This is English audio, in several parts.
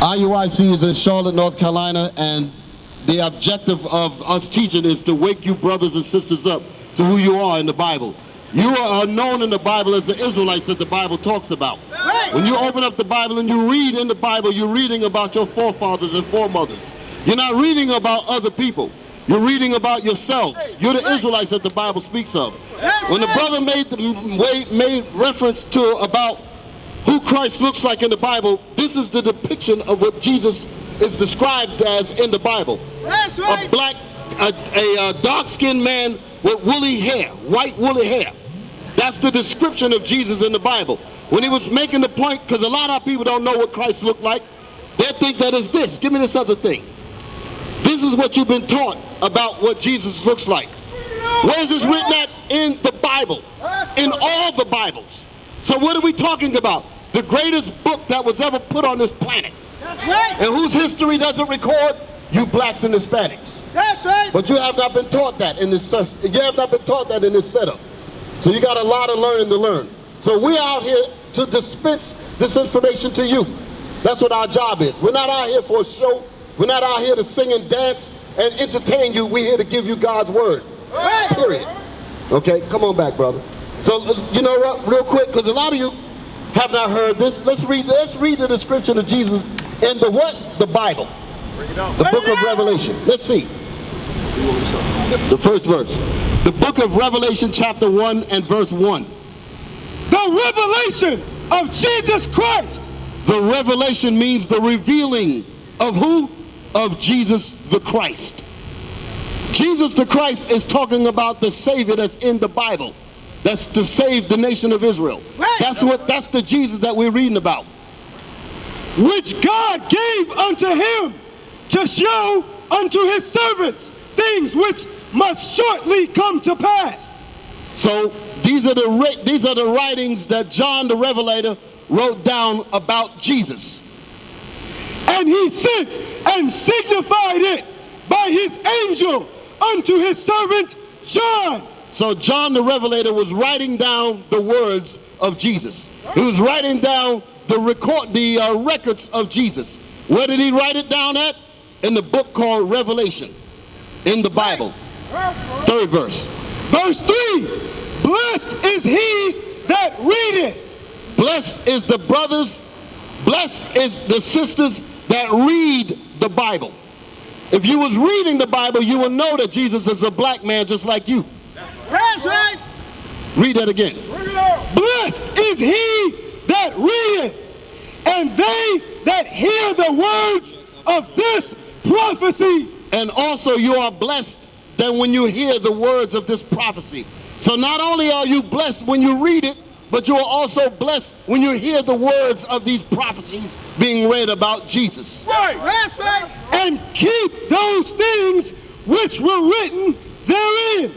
IUIC is in Charlotte, North Carolina, and the objective of us teaching is to wake you brothers and sisters up to who you are in the Bible. You are known in the Bible as the Israelites that the Bible talks about. When you open up the Bible and you read in the Bible, you're reading about your forefathers and foremothers. You're not reading about other people. You're reading about yourselves. You're the Israelites that the Bible speaks of. When the brother made reference to about who Christ looks like in the Bible, this is the depiction of what Jesus is described as in the Bible. A dark-skinned man with woolly hair, white woolly hair. That's the description of Jesus in the Bible. When he was making the point, because a lot of people don't know what Christ looked like, they think that is this. Give me this other thing. This is what you've been taught about what Jesus looks like. Where is this written at? In the Bible. In all the Bibles. So what are we talking about? The greatest book that was ever put on this planet. And whose history doesn't record? You blacks and Hispanics. That's right. But you have not been taught that in this setup. So you got a lot of learning to learn. So we're out here to dispense this information to you. That's what our job is. We're not out here for a show. We're not out here to sing and dance and entertain you. We're here to give you God's word. Period. Okay, come on back, brother. So, you know what, real quick, because a lot of you have not heard this. Let's read the description of Jesus in the what? The Bible. The book of Revelation. Let's see. The first verse. The book of Revelation, chapter 1 and verse 1. The revelation of Jesus Christ. The revelation means the revealing of who? Of Jesus the Christ. Jesus the Christ is talking about the Savior that's in the Bible. That's to save the nation of Israel. That's the Jesus that we're reading about. Which God gave unto him to show unto his servants things which must shortly come to pass. So these are the writings that John the Revelator wrote down about Jesus. And he sent and signified it by his angel unto his servant John. So John the Revelator was writing down the words of Jesus. He was writing down the records of Jesus. Where did he write it down at? In the book called Revelation, in the Bible. Third verse. Verse 3. Blessed is he that readeth. Blessed is the brothers, blessed is the sisters that read the Bible. If you was reading the Bible, you will know that Jesus is a black man just like you. That's right. Read that again. Blessed is he that readeth, and they that hear the words of this prophecy. And also you are blessed that when you hear the words of this prophecy. So not only are you blessed when you read it, but you are also blessed when you hear the words of these prophecies being read about Jesus. Right. That's right. And keep those things which were written therein.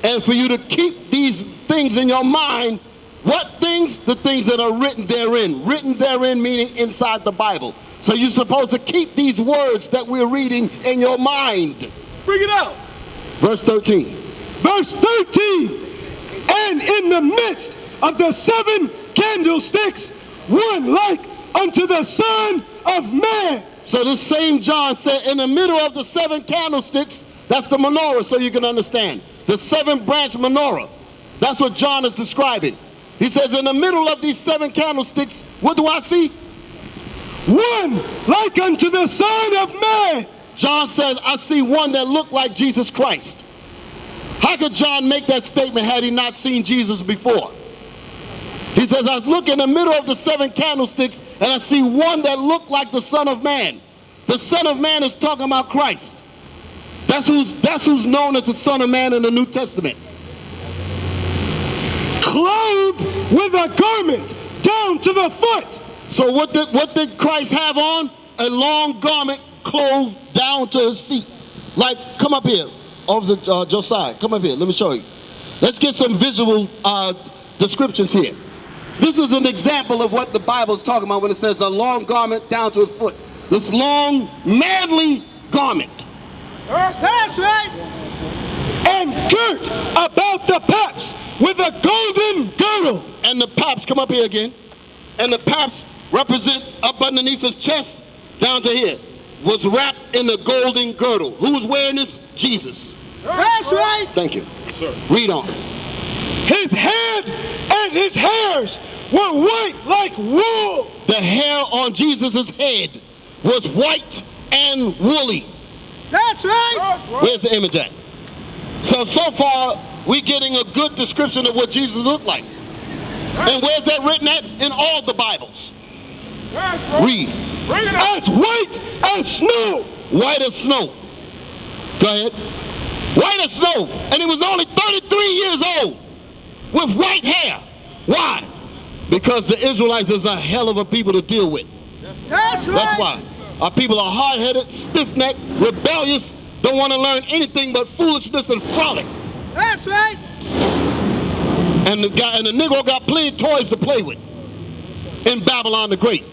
And for you to keep these things in your mind, what things? The things that are written therein. Written therein meaning inside the Bible. So you're supposed to keep these words that we're reading in your mind. Bring it out. Verse 13. Verse 13. And in the midst of the 7 candlesticks, one like unto the Son of Man. So this same John said in the middle of the 7 candlesticks, that's the menorah, so you can understand. The 7-branch menorah. That's what John is describing. He says in the middle of these 7 candlesticks, what do I see? One like unto the Son of Man. John says, I see one that looked like Jesus Christ. How could John make that statement had he not seen Jesus before? He says, I look in the middle of the 7 candlesticks and I see one that looked like the Son of Man. The Son of Man is talking about Christ. That's who's known as the Son of Man in the New Testament. Clothed with a garment down to the foot. So what did Christ have on? A long garment clothed down to his feet. Like, come up here, Officer Josiah, come up here, let me show you. Let's get some visual descriptions here. This is an example of what the Bible is talking about when it says a long garment down to his foot. This long, manly garment. That's right. And girt about the paps with a golden girdle. And the paps, come up here again. And the paps represent up underneath his chest down to here, was wrapped in a golden girdle. Who was wearing this? Jesus. That's right. Thank you. Yes, sir. Read on. His head and his hairs were white like wool. The hair on Jesus' head was white and woolly. That's right. Where's the image at? So far, we're getting a good description of what Jesus looked like. And where's that written at? In all the Bibles. Read. As white as snow. White as snow. Go ahead. White as snow. And he was only 33 years old with white hair. Why? Because the Israelites is a hell of a people to deal with. That's right. That's why. Our people are hard-headed, stiff-necked, rebellious, don't want to learn anything but foolishness and frolic. That's right. And the Negro got plenty of toys to play with in Babylon the Great.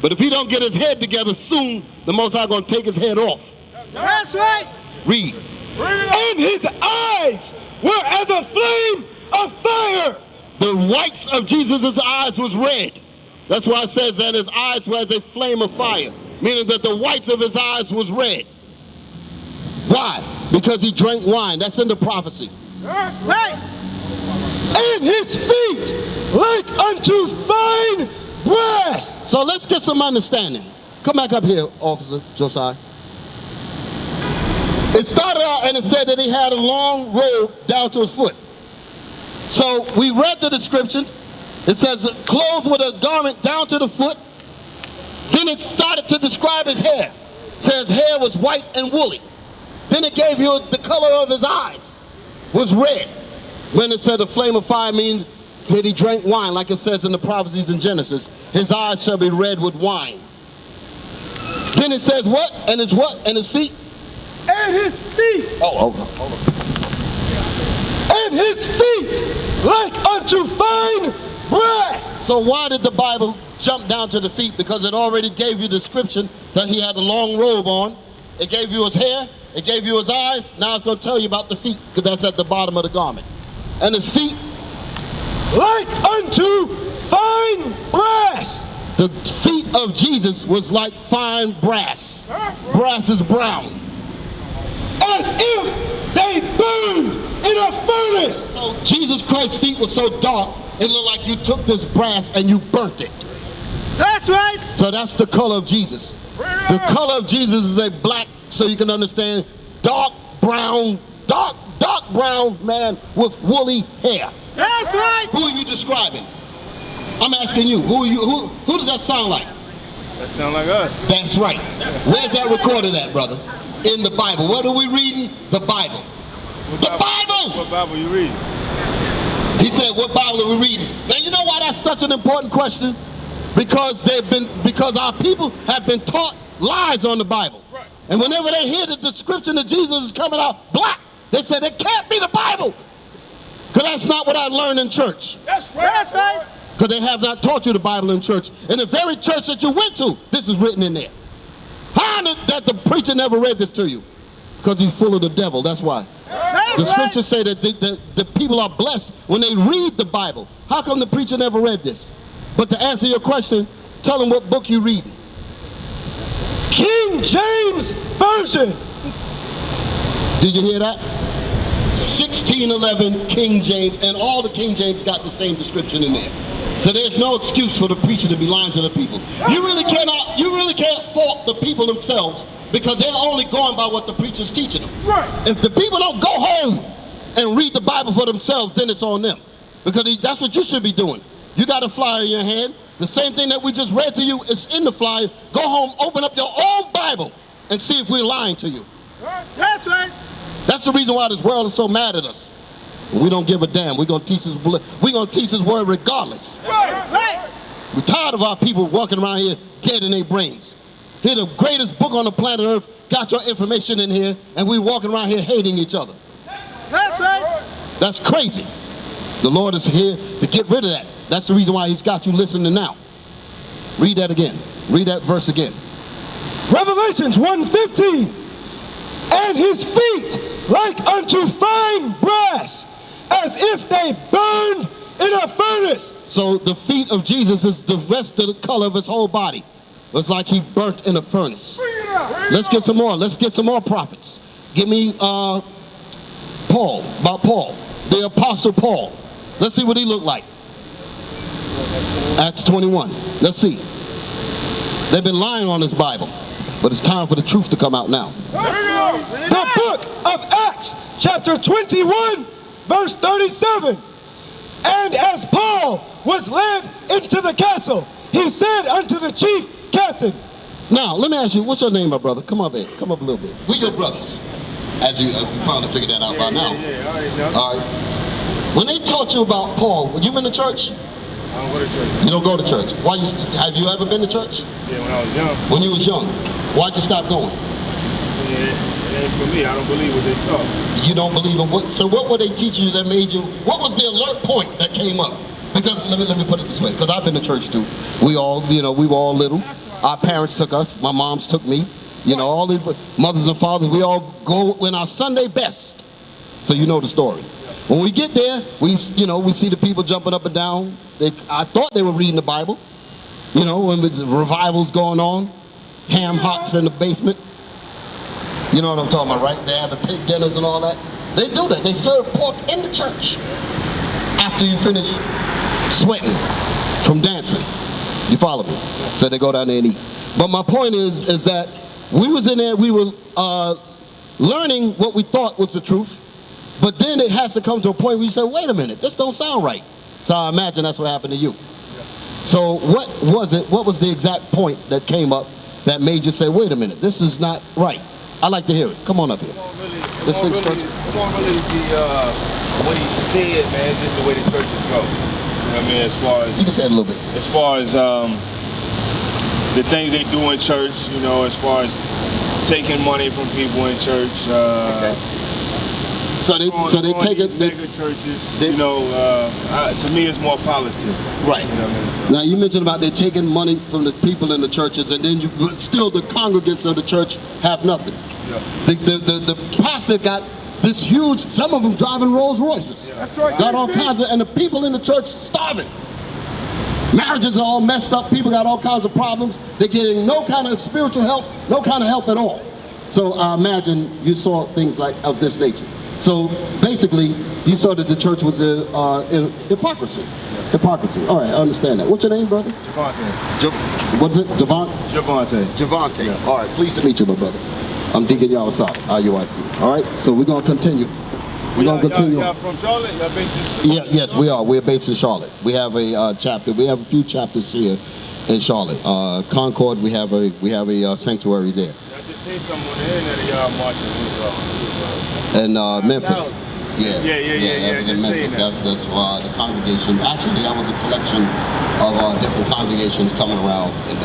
But if he don't get his head together soon, the Most High going to take his head off. That's right. Read. And his eyes were as a flame of fire. The whites of Jesus' eyes was red. That's why it says that his eyes were as a flame of fire, meaning that the whites of his eyes was red. Why? Because he drank wine. That's in the prophecy. Right. And his feet like unto fine brass. So let's get some understanding. Come back up here, Officer Josiah. It started out and it said that he had a long robe down to his foot. So we read the description. It says clothed with a garment down to the foot. Then it started to describe his hair. It says hair was white and woolly. Then it gave you the color of his eyes was red. When it said the flame of fire means that he drank wine, like it says in the prophecies in Genesis. His eyes shall be red with wine. Then it says what? And his what? And his feet? And his feet. Oh, hold on. And his feet like unto fine brass. So why did the Bible jump down to the feet? Because it already gave you the description that he had a long robe on. It gave you his hair. It gave you his eyes. Now it's going to tell you about the feet, because that's at the bottom of the garment. And his feet like unto fine brass. The feet of Jesus was like fine brass. Brass is brown. As if they burned in a furnace. So Jesus Christ's feet were so dark, it looked like you took this brass and you burnt it. That's right. So that's the color of Jesus. The color of Jesus is a black, so you can understand, dark brown man with woolly hair. That's right. Who are you describing? I'm asking you. Who does that sound like? That sound like us. That's right. Where's that recorded at, brother? In the Bible. What are we reading? The Bible. The Bible! What Bible you reading? He said, what Bible are we reading? Now, you know why that's such an important question? Because our people have been taught lies on the Bible. Right. And whenever they hear the description of Jesus is coming out black, they say it can't be the Bible. Because that's not what I learned in church. That's right. That's right. Because they have not taught you the Bible in church. In the very church that you went to, this is written in there. How is it that the preacher never read this to you? Because he's full of the devil, that's why. That's The right. scriptures say that the people are blessed when they read the Bible. How come the preacher never read this? But to answer your question, tell them what book you read. King James Version. Did you hear that? 1611 King James, and all the King James got the same description in there. So there's no excuse for the preacher to be lying to the people. You really can't fault the people themselves, because they're only going by what the preacher's teaching them. Right. If the people don't go home and read the Bible for themselves, then it's on them. Because that's what you should be doing. You got a flyer in your hand. The same thing that we just read to you is in the flyer. Go home, open up your own Bible, and see if we're lying to you. That's right. That's the reason why this world is so mad at us. We don't give a damn. We're going to teach his word regardless. Right. We're tired of our people walking around here dead in their brains. Here, the greatest book on the planet Earth got your information in here, and we're walking around here hating each other. That's right. That's crazy. The Lord is here to get rid of that. That's the reason why he's got you listening now. Read that again. Read that verse again. Revelations 1:15. And his feet like unto fine brass, as if they burned in a furnace. So the feet of Jesus is the rest of the color of his whole body. It's like he burnt in a furnace. Let's get some more. Let's get some more prophets. Give me Paul, about Paul, the Apostle Paul. Let's see what he looked like. Acts 21. Let's see. They've been lying on this Bible, but it's time for the truth to come out now. The book of Acts, chapter 21, verse 37. And as Paul was led into the castle, he said unto the chief captain. Now, let me ask you, what's your name, my brother? Come up here. Come up a little bit. We're your brothers. As you probably figured that out by now. All right. When they taught you about Paul, were you in the church? I don't go to church. You don't go to church. Have you ever been to church? Yeah, when I was young. When you was young. Why'd you stop going? Yeah, it ain't for me. I don't believe what they taught. You don't believe in what? So what were they teaching you that made you? What was the alert point that came up? Because let me put it this way. Because I've been to church too. We all, we were all little. Our parents took us. My moms took me. All the mothers and fathers. We all go in our Sunday best. So you know the story. When we get there, we see the people jumping up and down. I thought they were reading the Bible. When the revival's going on, ham hocks in the basement. You know what I'm talking about, right? They have the pig dinners and all that. They do that. They serve pork in the church after you finish sweating from dancing. You follow me? So they go down there and eat. But my point is that we was in there, we were learning what we thought was the truth, but then it has to come to a point where you say, wait a minute, this don't sound right. So I imagine that's what happened to you. So what was the exact point that came up that made you say, wait a minute, this is not right? I'd like to hear it. Come on up here. It won't really be what he said, man, just the way the churches go. You know what I mean? As far as you can say it a little bit. As far as the things they do in church, as far as taking money from people in church. Okay. So they take it. Mega churches. To me, it's more politics. Right. You know what I mean? Now you mentioned about they're taking money from the people in the churches, and then still the congregants of the church have nothing. Yeah. The pastor got this huge. Some of them driving Rolls Royces. Yeah. That's right. Got all kinds of, and the people in the church starving. Marriages are all messed up. People got all kinds of problems. They're getting no kind of spiritual help, no kind of help at all. So I imagine you saw things like of this nature. So basically, you saw that the church was in hypocrisy. Yeah. Hypocrisy. All right, I understand that. What's your name, brother? Javante. What is it? Javante. Javante. Yeah. All right, pleased to meet you, my brother. I'm Deacon Yawasap, IUIC. All right, so we're going to continue. We're going to continue. Y'all from Charlotte? Y'all based in Charlotte? Yes, we are. We're based in Charlotte. We have a chapter. We have a few chapters here in Charlotte. Concord, we have a sanctuary there. I just seen someone on the internet of y'all marching. And Memphis. Yeah, Yeah. In Memphis. That's the congregation. Actually, that was a collection of different congregations coming around and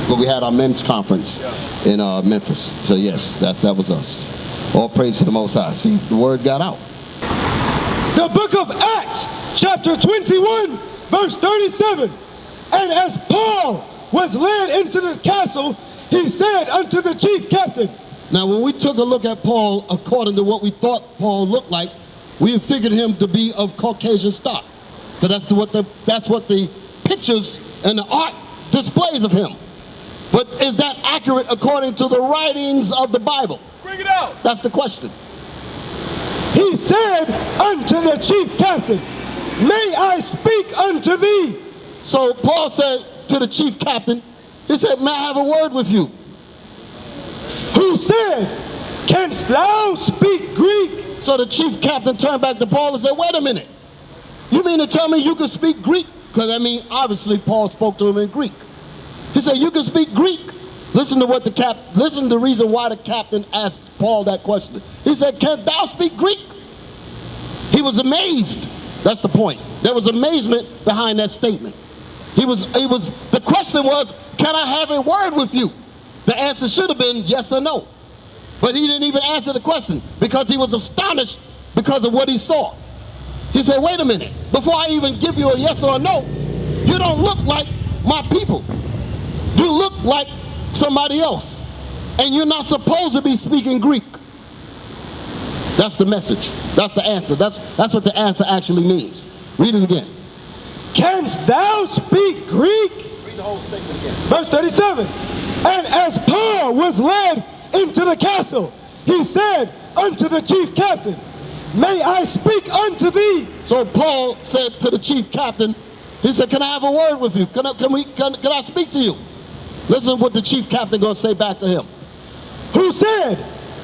but we had our men's conference in Memphis. So yes, that was us. All praise to the Most High. See, the word got out. The book of Acts, chapter 21, verse 37. And as Paul was led into the castle, he said unto the chief captain. Now, when we took a look at Paul, according to what we thought Paul looked like, we figured him to be of Caucasian stock. Because that's what the pictures and the art displays of him. But is that accurate according to the writings of the Bible? Bring it out. That's the question. He said unto the chief captain, may I speak unto thee? So Paul said to the chief captain, he said, may I have a word with you? Who said, canst thou speak Greek? So the chief captain turned back to Paul and said, wait a minute. You mean to tell me you can speak Greek? Because obviously Paul spoke to him in Greek. He said, you can speak Greek. Listen to the reason why the captain asked Paul that question. He said, canst thou speak Greek? He was amazed. That's the point. There was amazement behind that statement. The question was, can I have a word with you? The answer should have been yes or no. But he didn't even answer the question because he was astonished because of what he saw. He said, wait a minute, before I even give you a yes or a no, you don't look like my people. You look like somebody else. And you're not supposed to be speaking Greek. That's the message. That's the answer. That's what the answer actually means. Read it again. Canst thou speak Greek? the whole statement again. Verse 37. And as Paul was led into the castle, he said unto the chief captain, may I speak unto thee? So Paul said to the chief captain, he said, can I have a word with you? Can I speak to you? Listen to what the chief captain going to say back to him. Who said,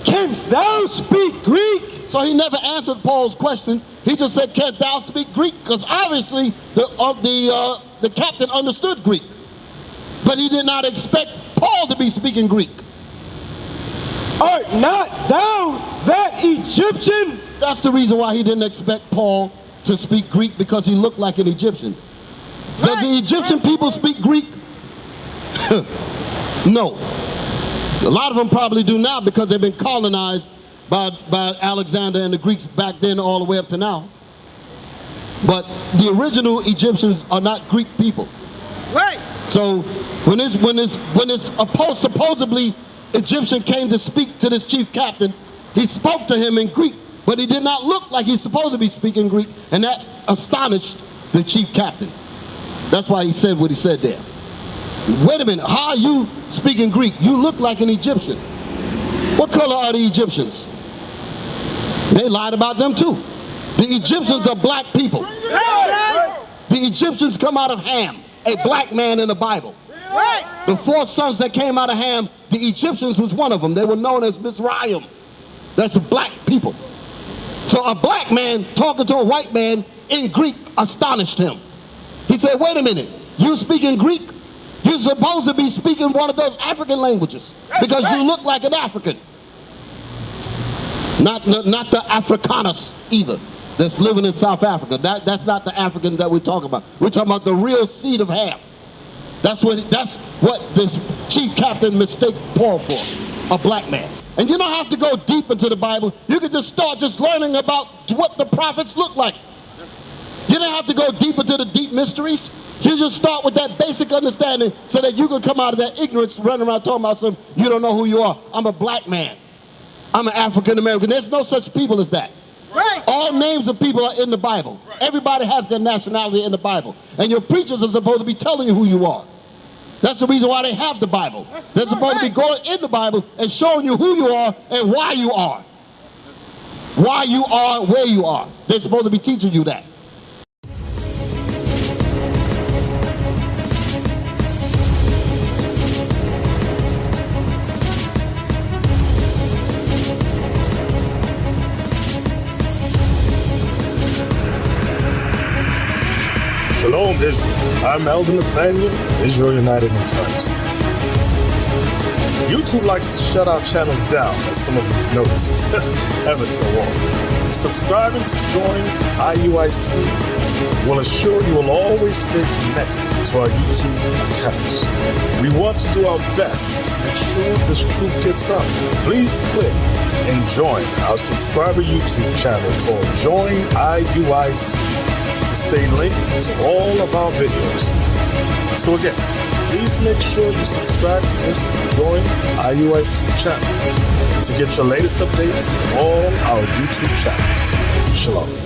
canst thou speak Greek? So he never answered Paul's question. He just said, canst thou speak Greek? Because obviously the captain understood Greek. But he did not expect Paul to be speaking Greek. Art not thou that Egyptian? That's the reason why he didn't expect Paul to speak Greek, because he looked like an Egyptian. Does the Egyptian people speak Greek? No. A lot of them probably do now because they've been colonized by Alexander and the Greeks back then all the way up to now. But the original Egyptians are not Greek people. Right. So when this supposedly Egyptian came to speak to this chief captain, he spoke to him in Greek, but he did not look like he's supposed to be speaking Greek, and that astonished the chief captain. That's why he said what he said there. Wait a minute, how are you speaking Greek? You look like an Egyptian. What color are the Egyptians? They lied about them too. The Egyptians are black people. That's right. The Egyptians come out of Ham, a black man in the Bible. Right. The 4 sons that came out of Ham, the Egyptians was one of them. They were known as Mizraim. That's black people. So a black man talking to a white man in Greek astonished him. He said, wait a minute, you speaking Greek? You're supposed to be speaking one of those African languages because you look like an African. Not the Afrikaners either that's living in South Africa. That's not the African that we're talking about. We're talking about the real seed of Ham. That's what this chief captain mistaked Paul for, a black man. And you don't have to go deep into the Bible. You can just start just learning about what the prophets look like. You don't have to go deep into the deep mysteries. You just start with that basic understanding so that you can come out of that ignorance running around talking about something you don't know who you are. I'm a black man. I'm an African American. There's no such people as that. Right. All names of people are in the Bible. Everybody has their nationality in the Bible. And your preachers are supposed to be telling you who you are. That's the reason why they have the Bible. They're supposed to be going in the Bible and showing you who you are and why you are. Why you are where you are. They're supposed to be teaching you that. Shalom, Israel. I'm Elder Nathaniel of Israel United in Christ. YouTube likes to shut our channels down, as some of you have noticed, ever so often. Subscribing to join IUIC will assure you will always stay connected to our YouTube accounts. We want to do our best to make sure this truth gets out. Please click and join our subscriber YouTube channel called Join IUIC to stay linked to all of our videos. So again, please make sure you subscribe to this Join IUIC channel to get your latest updates from all our YouTube channels. Shalom.